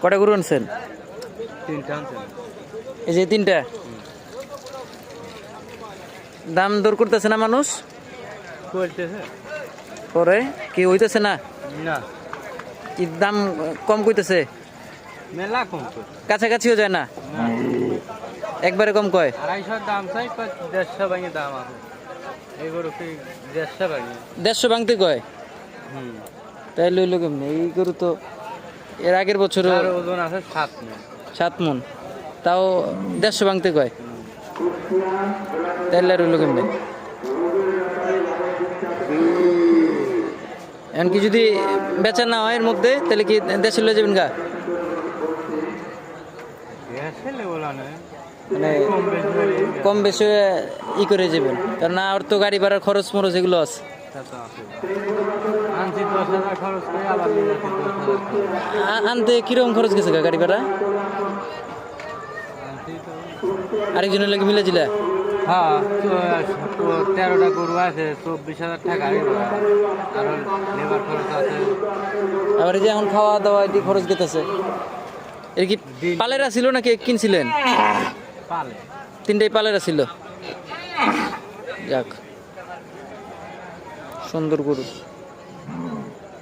কটা গরু আনছেন? তিনটা আনছেন। এই যে তিনটা। দাম দর করতেছে না মানুষ? করতেছে। পরে কি হইতেছে না? না। কি দাম কম কইতেছে? মেলা কম তো। কাছাকাছিও যায় না? না। একবারে কম কয়? 250 দাম চাই, 150 ভাঙে দাম আছে। এই গরু কি 150 ভাঙে? 150 ভাঙতে কয়? তাই লইল কেমনে? এই গরু তো এর আগের বছর আর ওজন আছে 7 মণ। 7 মণ, তাও 150 ভাঙতে কয়। তাই রইল কেমনে? এমনকি যদি বেচা না হয় এর মধ্যে, তাহলে কি দেশে লয়ে যাবেন গা? মানে কম বেশি ই করে যাবেন, কারণ আর তো গাড়ি ভাড়ার খরচ মরচ এগুলো আছে। আনতে কিরকম খরচ গেছে গাড়ি ভাড়া? আরেকজনের লাগে মিলে দিলা? হ্যাঁ, 13টা গরু আছে, 24,000 টাকা আর লেবার খরচ আছে। আবার এই যে এখন খাওয়া দাওয়া এটি খরচ গেতেছে। এর কি পালেরা ছিল নাকি কিনছিলেন? পালে। তিনটাই পালেরা ছিল। যাক, সুন্দর গরু।